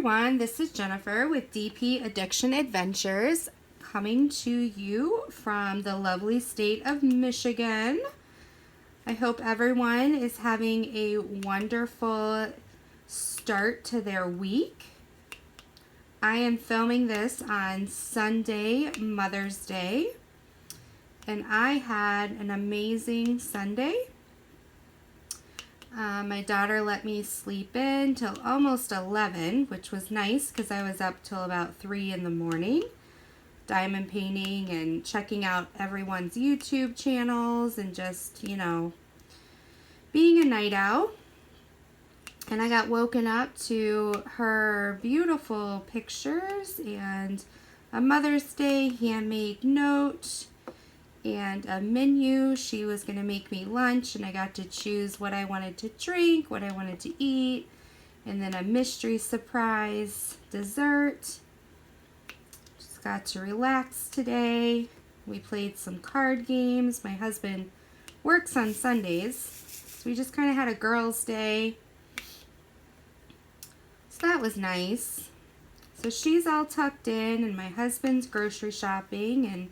everyone, this is Jennifer with DP Addiction Adventures, coming to you from the lovely state of Michigan. I hope everyone is having a wonderful start to their week. I am filming this on Sunday, Mother's Day, and I had an amazing Sunday. My daughter let me sleep in till almost 11, which was nice because I was up till about 3 in the morning, diamond painting and checking out everyone's YouTube channels and just, you know, being a night owl. And I got woken up to her beautiful pictures and a Mother's Day handmade note and a menu. She was going to make me lunch, and I got to choose what I wanted to drink, what I wanted to eat, and then a mystery surprise dessert. Just got to relax today. We played some card games. My husband works on Sundays, so we just kind of had a girls' day. So that was nice. So she's all tucked in, and my husband's grocery shopping, and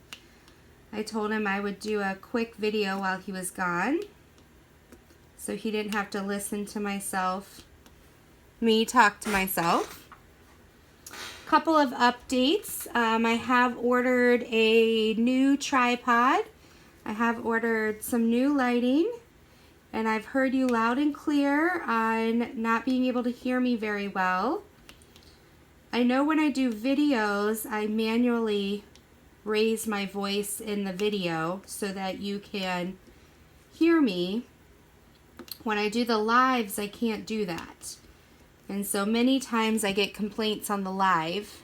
I told him I would do a quick video while he was gone, so he didn't have to listen to me talk to myself. Couple of updates. I have ordered a new tripod. I have ordered some new lighting, and I've heard you loud and clear on not being able to hear me very well. I know when I do videos, I manually raise my voice in the video so that you can hear me. When I do the lives, I can't do that. And so many times I get complaints on the live.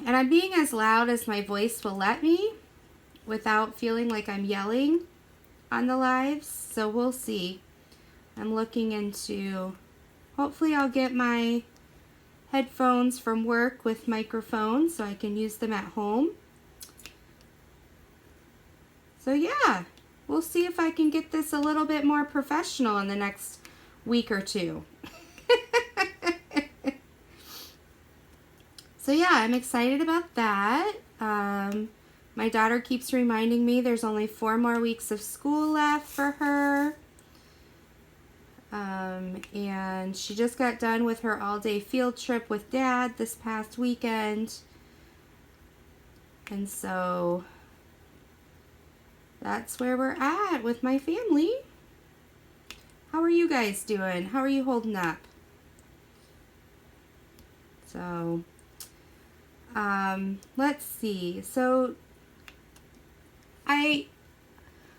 And I'm being as loud as my voice will let me without feeling like I'm yelling on the lives. So we'll see. I'm looking into, hopefully I'll get my headphones from work with microphones so I can use them at home. So yeah, we'll see if I can get this a little bit more professional in the next week or two. So yeah, I'm excited about that. My daughter keeps reminding me there's only 4 more weeks of school left for her. And she just got done with her all-day field trip with Dad this past weekend. And so that's where we're at with my family. How are you guys doing? How are you holding up? So, let's see. So, I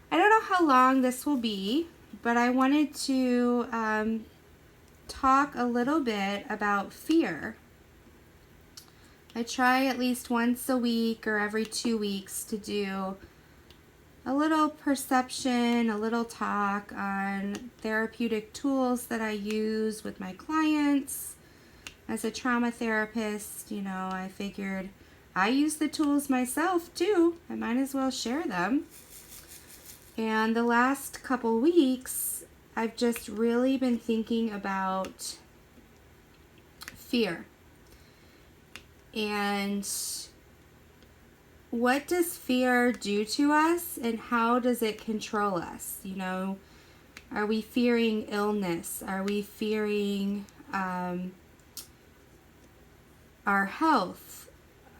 don't know how long this will be, but I wanted to talk a little bit about fear. I try at least once a week or every 2 weeks to do a little perception, a little talk on therapeutic tools that I use with my clients. As a trauma therapist, you know, I figured I use the tools myself too. I might as well share them. And the last couple weeks, I've just really been thinking about fear. And what does fear do to us, and how does it control us? You know, are we fearing illness? Are we fearing our health?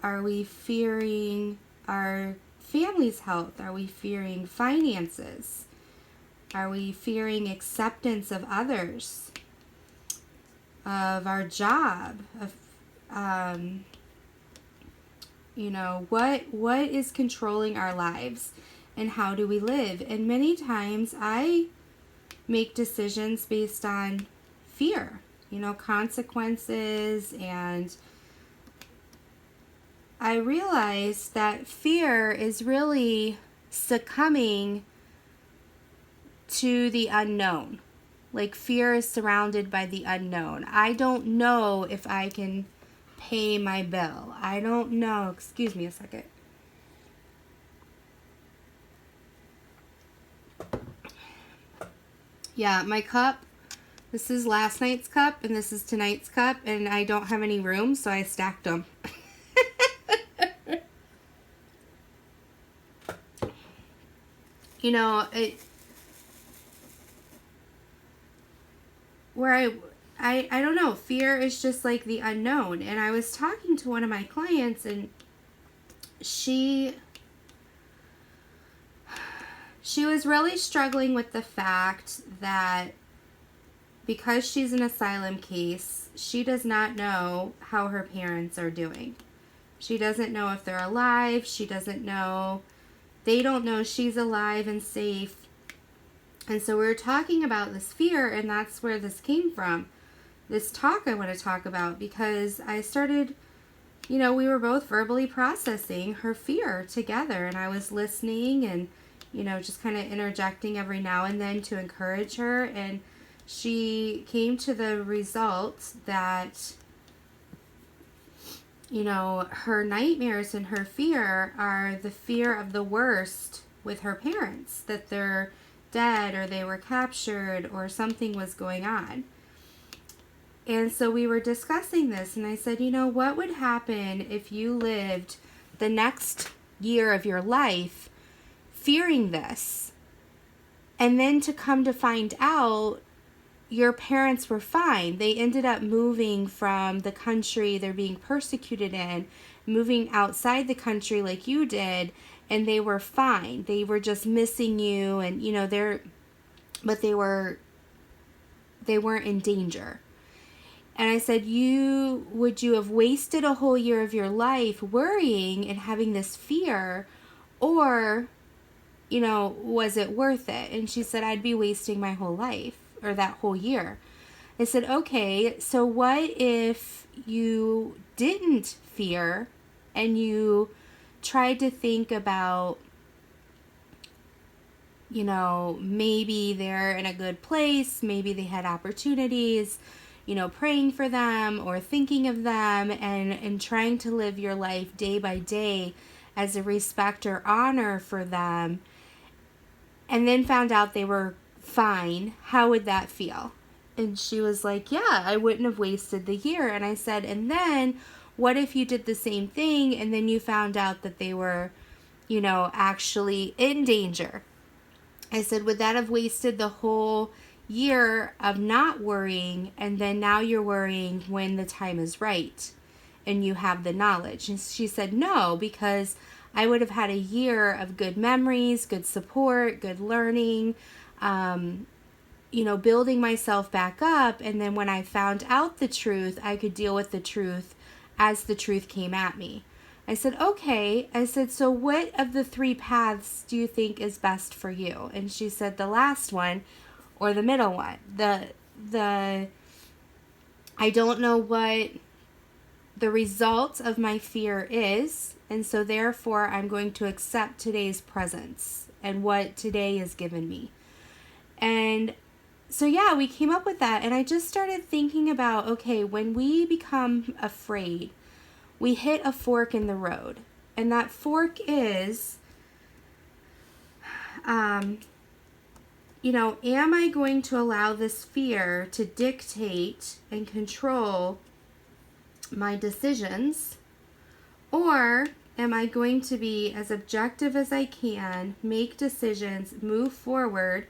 Are we fearing our family's health? Are we fearing finances? Are we fearing acceptance of others, of our job, of you know, what is controlling our lives, and how do we live? And many times I make decisions based on fear, you know, consequences, and I realized that fear is really succumbing to the unknown. Like, fear is surrounded by the unknown. I don't know if I can pay my bill. I don't know. Excuse me a second. Yeah, my cup This is last night's cup, and this is tonight's cup, and I don't have any room, so I stacked them. You know, I don't know, fear is just like the unknown. And I was talking to one of my clients, and she was really struggling with the fact that because she's an asylum case, she does not know how her parents are doing. She doesn't know if they're alive. She doesn't know. They don't know she's alive and safe. And so we were talking about this fear, and that's where this came from. This talk I want to talk about, because I started, you know, we were both verbally processing her fear together, and I was listening and, you know, just kind of interjecting every now and then to encourage her. And she came to the result that, you know, her nightmares and her fear are the fear of the worst with her parents, that they're dead or they were captured or something was going on. And so we were discussing this, and I said, you know, what would happen if you lived the next year of your life fearing this, and then to come to find out your parents were fine. They ended up moving from the country they're being persecuted in, moving outside the country like you did, and they were fine. They were just missing you, and you know, they weren't in danger. And I said, would you have wasted a whole year of your life worrying and having this fear, or, you know, was it worth it? And she said, I'd be wasting my whole life, or that whole year. I said, okay, so what if you didn't fear and you tried to think about, you know, maybe they're in a good place, maybe they had opportunities, you know, praying for them or thinking of them, and trying to live your life day by day as a respect or honor for them, and then found out they were fine, how would that feel? And she was like, yeah, I wouldn't have wasted the year. And I said, and then what if you did the same thing and then you found out that they were, you know, actually in danger? I said, would that have wasted the whole year of not worrying, and then now you're worrying when the time is right and you have the knowledge? And she said, no, because I would have had a year of good memories, good support, good learning, you know, building myself back up. And then when I found out the truth, I could deal with the truth as the truth came at me. I said, okay. I said, so what of the three paths do you think is best for you? And she said, the last one, or the middle one. I don't know what the result of my fear is, and so therefore I'm going to accept today's presence and what today has given me. And so yeah, we came up with that, and I just started thinking about, okay, when we become afraid, we hit a fork in the road, and that fork is, you know, am I going to allow this fear to dictate and control my decisions, or am I going to be as objective as I can, make decisions, move forward,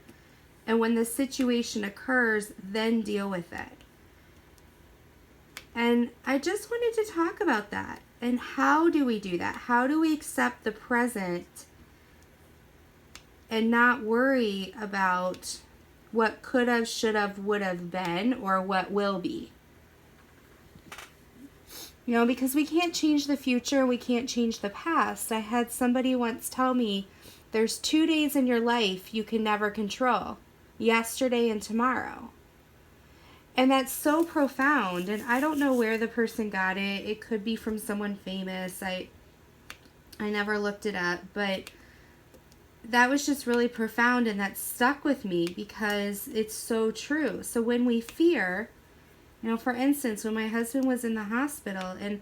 and when the situation occurs, then deal with it? And I just wanted to talk about that. And how do we do that? How do we accept the present and not worry about what could have, should have, would have been, or what will be? You know, because we can't change the future, we can't change the past. I had somebody once tell me, there's 2 days in your life you can never control, yesterday and tomorrow. And that's so profound, and I don't know where the person got it. It could be from someone famous. I never looked it up, but that was just really profound, and that stuck with me because it's so true. So when we fear, you know, for instance, when my husband was in the hospital and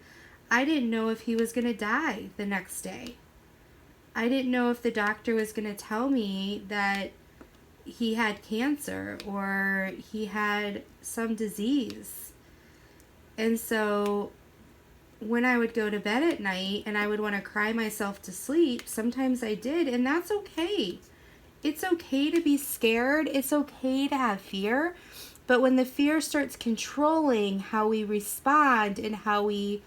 I didn't know if he was going to die the next day. I didn't know if the doctor was going to tell me that, he had cancer or he had some disease. And so when I would go to bed at night and I would want to cry myself to sleep, sometimes I did, and that's okay. It's okay to be scared. It's okay to have fear. But when the fear starts controlling how we respond and how we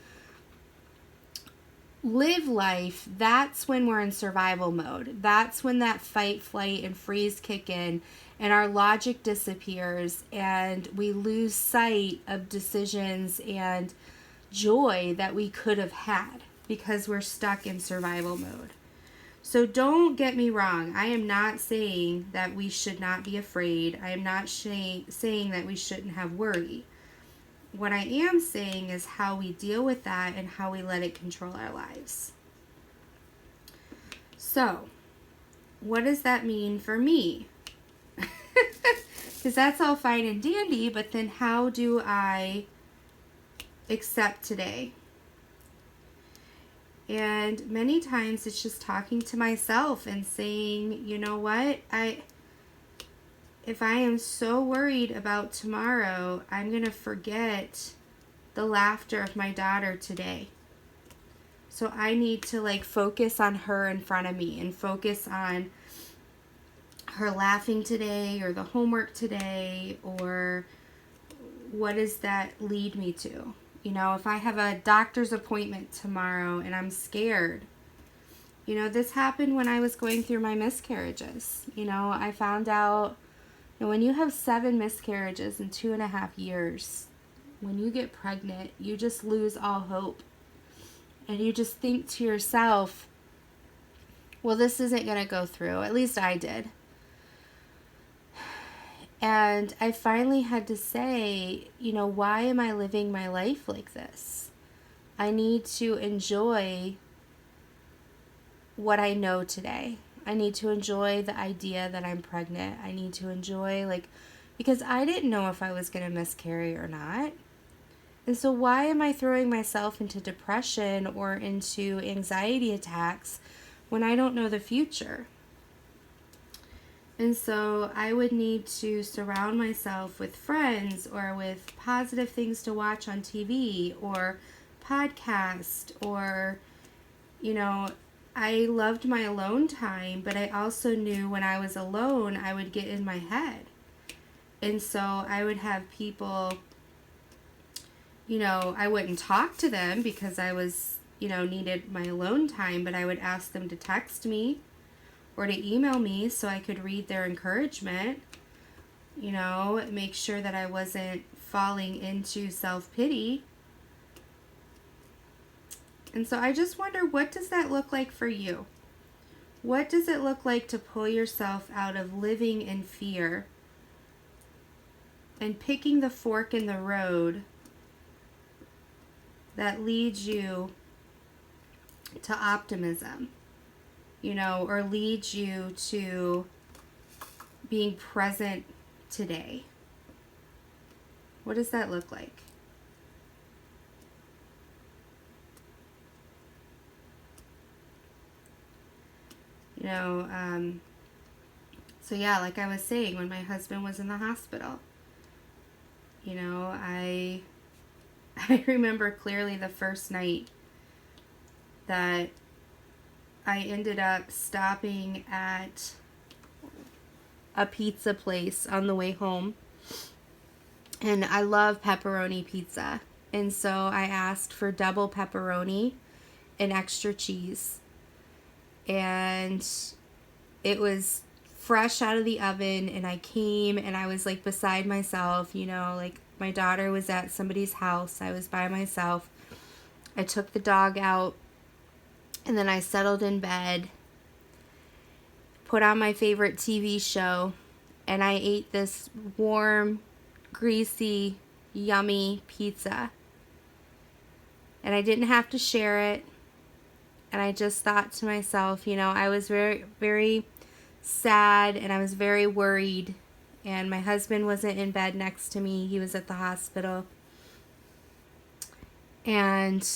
live life, that's when we're in survival mode. That's when that fight, flight, and freeze kick in, and our logic disappears, and we lose sight of decisions and joy that we could have had because we're stuck in survival mode. So don't get me wrong. I am not saying that we should not be afraid. I am not saying that we shouldn't have worry. What I am saying is how we deal with that and how we let it control our lives. So, what does that mean for me? Because that's all fine and dandy, but then how do I accept today? And many times it's just talking to myself and saying, you know what, if I am so worried about tomorrow, I'm going to forget the laughter of my daughter today. So I need to focus on her in front of me and focus on her laughing today or the homework today, or what does that lead me to? You know, if I have a doctor's appointment tomorrow and I'm scared, you know, this happened when I was going through my miscarriages. You know, I found out that when you have 7 miscarriages in 2.5 years, when you get pregnant, you just lose all hope. And you just think to yourself, well, this isn't going to go through. At least I did. And I finally had to say, you know, why am I living my life like this? I need to enjoy what I know today. I need to enjoy the idea that I'm pregnant. I need to enjoy, because I didn't know if I was going to miscarry or not. And so why am I throwing myself into depression or into anxiety attacks when I don't know the future? And so I would need to surround myself with friends or with positive things to watch on TV or podcast, or, you know, I loved my alone time, but I also knew when I was alone, I would get in my head. And so I would have people, you know, I wouldn't talk to them because I was, you know, needed my alone time, but I would ask them to text me or to email me so I could read their encouragement, you know, make sure that I wasn't falling into self-pity. And so I just wonder, what does that look like for you? What does it look like to pull yourself out of living in fear and picking the fork in the road that leads you to optimism? You know, or leads you to being present today? What does that look like? You know, so yeah, like I was saying, when my husband was in the hospital, you know, I remember clearly the first night that I ended up stopping at a pizza place on the way home. And I love pepperoni pizza. And so I asked for double pepperoni and extra cheese. And it was fresh out of the oven, and I came and I was beside myself, you know, my daughter was at somebody's house. I was by myself. I took the dog out. And then I settled in bed, put on my favorite TV show, and I ate this warm, greasy, yummy pizza. And I didn't have to share it. And I just thought to myself, you know, I was very, very sad and I was very worried. And my husband wasn't in bed next to me. He was at the hospital. And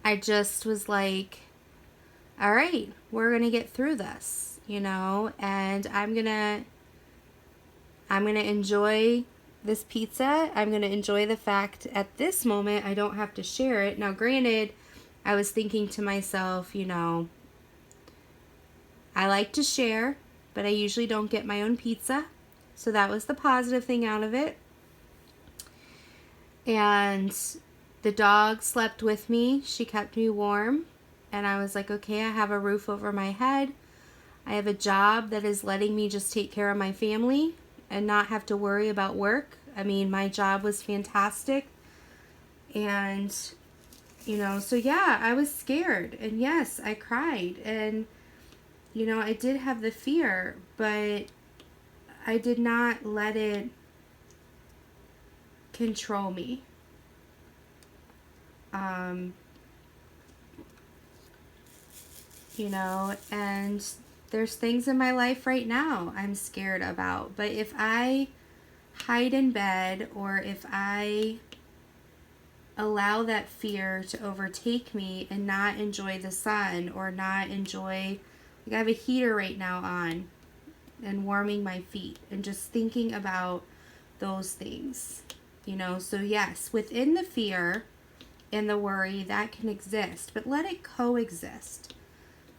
I just was like, all right, we're going to get through this, you know, and I'm going to I'm going to enjoy this pizza. I'm going to enjoy the fact at this moment I don't have to share it. Now, granted, I was thinking to myself, you know, I like to share, but I usually don't get my own pizza. So that was the positive thing out of it. And the dog slept with me. She kept me warm. And I was like, okay, I have a roof over my head. I have a job that is letting me just take care of my family and not have to worry about work. I mean, my job was fantastic. And, you know, so yeah, I was scared. And yes, I cried. And, you know, I did have the fear, but I did not let it control me. You know, and there's things in my life right now I'm scared about. But if I hide in bed, or if I allow that fear to overtake me and not enjoy the sun, or not enjoy, like I have a heater right now on and warming my feet, and just thinking about those things, you know. So yes, within the fear and the worry, that can exist, but let it coexist.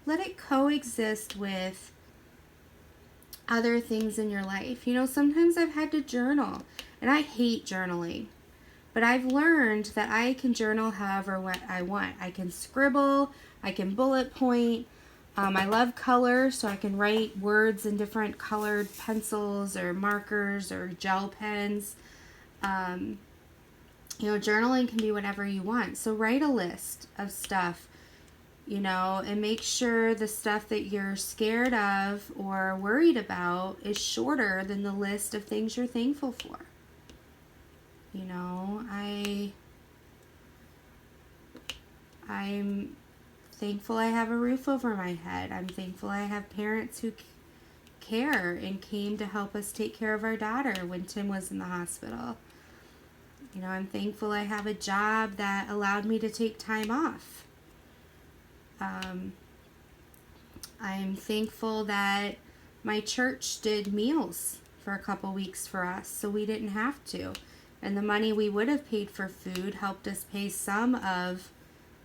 Let it coexist with other things in your life. You know, sometimes I've had to journal, and I hate journaling, but I've learned that I can journal however what I want. I can scribble, I can bullet point. I love color, so I can write words in different colored pencils or markers or gel pens. You know, journaling can be whatever you want. So write a list of stuff, you know, and make sure the stuff that you're scared of or worried about is shorter than the list of things you're thankful for. You know, I'm thankful I have a roof over my head. I'm thankful I have parents who care and came to help us take care of our daughter when Tim was in the hospital. You know, I'm thankful I have a job that allowed me to take time off. I'm thankful that my church did meals for a couple weeks for us, so we didn't have to. And the money we would have paid for food helped us pay some of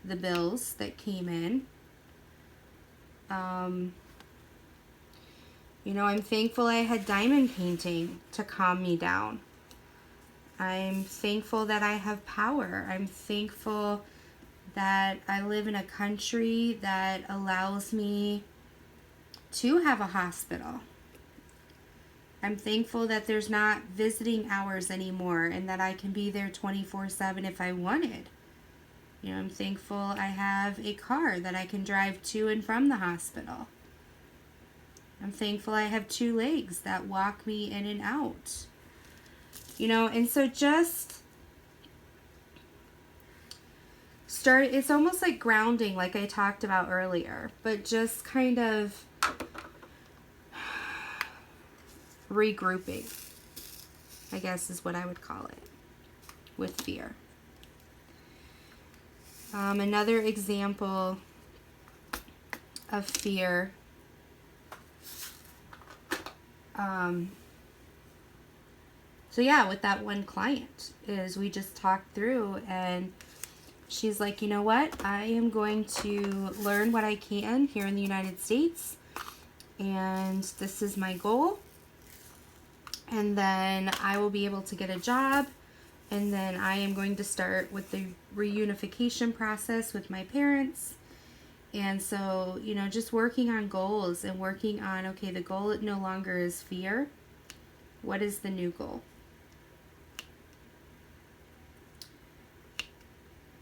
the bills that came in. You know, I'm thankful I had diamond painting to calm me down. I'm thankful that I have power. I'm thankful that I live in a country that allows me to have a hospital. I'm thankful that there's not visiting hours anymore and that I can be there 24/7 if I wanted. You know, I'm thankful I have a car that I can drive to and from the hospital. I'm thankful I have 2 legs that walk me in and out. You know, and so just start, it's almost like grounding, like I talked about earlier, but just kind of regrouping, I guess is what I would call it, with fear. Another example of fear, so yeah, with that one client, is we just talked through, and she's like, you know what, I am going to learn what I can here in the United States, and this is my goal, and then I will be able to get a job, and then I am going to start with the reunification process with my parents. And so, you know, just working on goals and working on, okay, the goal no longer is fear. What is the new goal?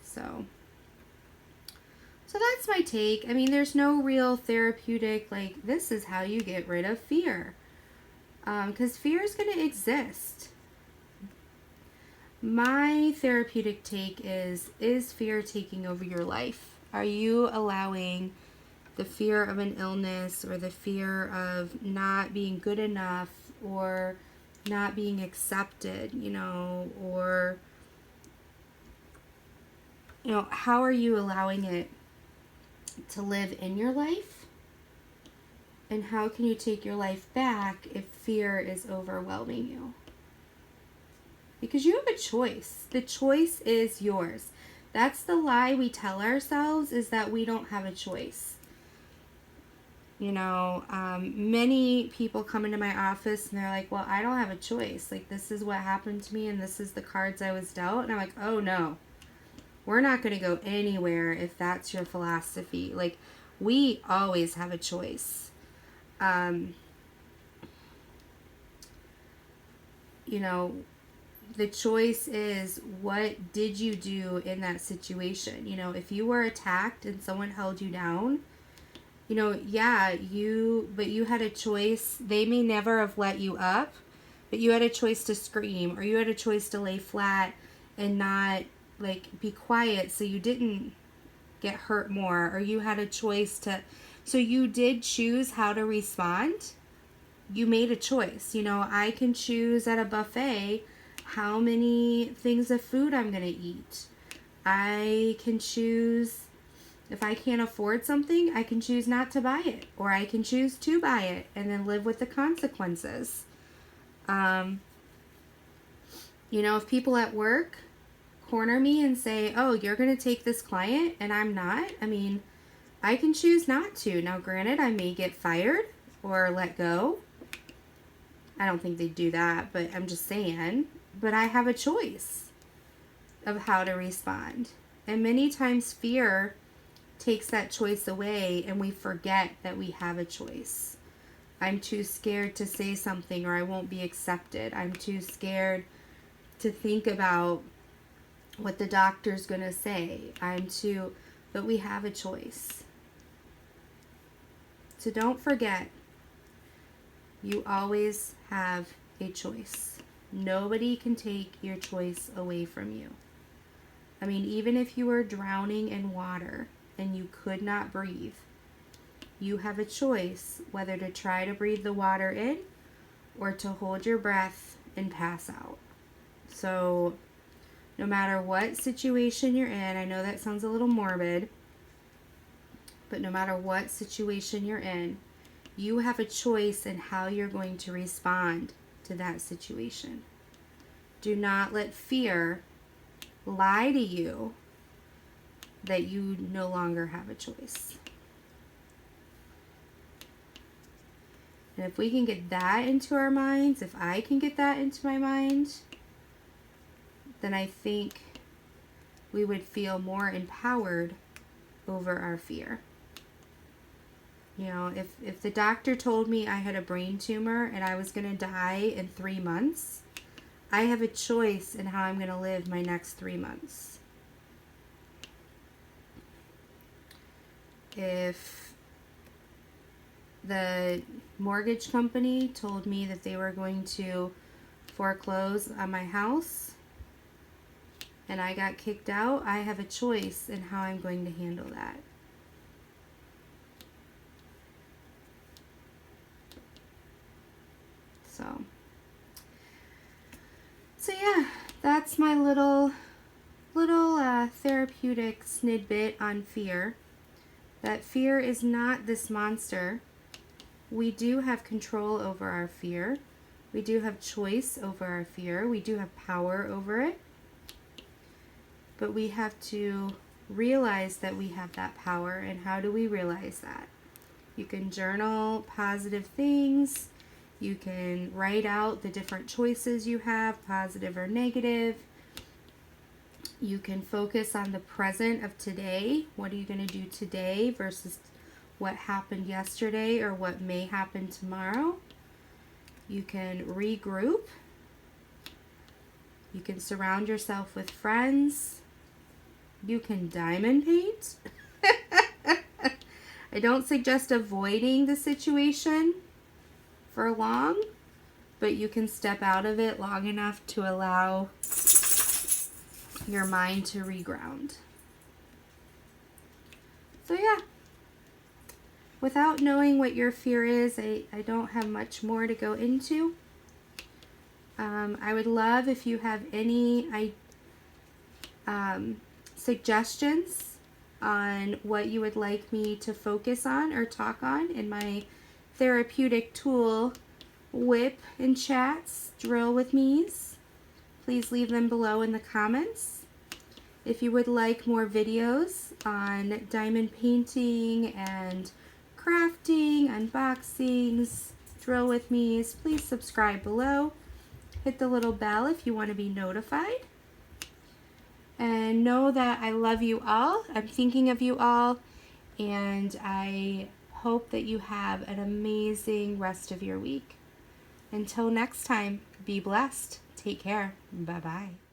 So that's my take. I mean, there's no real therapeutic, like, this is how you get rid of fear. Because fear is going to exist. My therapeutic take is fear taking over your life? Are you allowing the fear of an illness, or the fear of not being good enough, or not being accepted, you know, or, you know, how are you allowing it to live in your life? And how can you take your life back if fear is overwhelming you? Because you have a choice. The choice is yours. That's the lie we tell ourselves, is that we don't have a choice. You know, many people come into my office and they're like, well, I don't have a choice. Like, this is what happened to me and this is the cards I was dealt. And I'm like, oh no, we're not going to go anywhere if that's your philosophy. Like, we always have a choice. You know, the choice is, what did you do in that situation? You know, if you were attacked and someone held you down, you know, yeah, but you had a choice. They may never have let you up, but you had a choice to scream, or you had a choice to lay flat and not, like, be quiet so you didn't get hurt more, or you had a choice to, so you did choose how to respond. You made a choice. You know, I can choose at a buffet how many things of food I'm going to eat. I can choose, if I can't afford something, I can choose not to buy it, or I can choose to buy it and then live with the consequences. You know, if people at work corner me and say, oh, you're going to take this client and I'm not, I mean, I can choose not to. Now, granted, I may get fired or let go. I don't think they'd do that, but I'm just saying. But I have a choice of how to respond. And many times fear takes that choice away and we forget that we have a choice. I'm too scared to say something, or I won't be accepted. I'm too scared to think about what the doctor's going to say. But we have a choice. So don't forget, you always have a choice. Nobody can take your choice away from you. I mean, even if you were drowning in water and you could not breathe, you have a choice whether to try to breathe the water in or to hold your breath and pass out. So no matter what situation you're in, I know that sounds a little morbid, but no matter what situation you're in, you have a choice in how you're going to respond to that situation. Do not let fear lie to you that you no longer have a choice. And if we can get that into our minds, if I can get that into my mind, then I think we would feel more empowered over our fear. You know, if the doctor told me I had a brain tumor and I was going to die in 3 months, I have a choice in how I'm going to live my next 3 months. If the mortgage company told me that they were going to foreclose on my house and I got kicked out, I have a choice in how I'm going to handle that. So yeah, that's my little therapeutic snidbit on fear. That fear is not this monster. We do have control over our fear. We do have choice over our fear. We do have power over it. But we have to realize that we have that power. And how do we realize that? You can journal positive things. You can write out the different choices you have, positive or negative. You can focus on the present of today. What are you going to do today versus what happened yesterday or what may happen tomorrow? You can regroup. You can surround yourself with friends. You can diamond paint. I don't suggest avoiding the situation for long, but you can step out of it long enough to allow your mind to reground. So yeah, without knowing what your fear is, I don't have much more to go into. I would love if you have any suggestions on what you would like me to focus on or talk on in my therapeutic tool whip and chats, drill with me's, please leave them below in the comments. If you would like more videos on diamond painting and crafting, unboxings, drill with me's, please subscribe below. Hit the little bell if you want to be notified. And know that I love you all. I'm thinking of you all. And I hope that you have an amazing rest of your week. Until next time, be blessed. Take care. Bye-bye.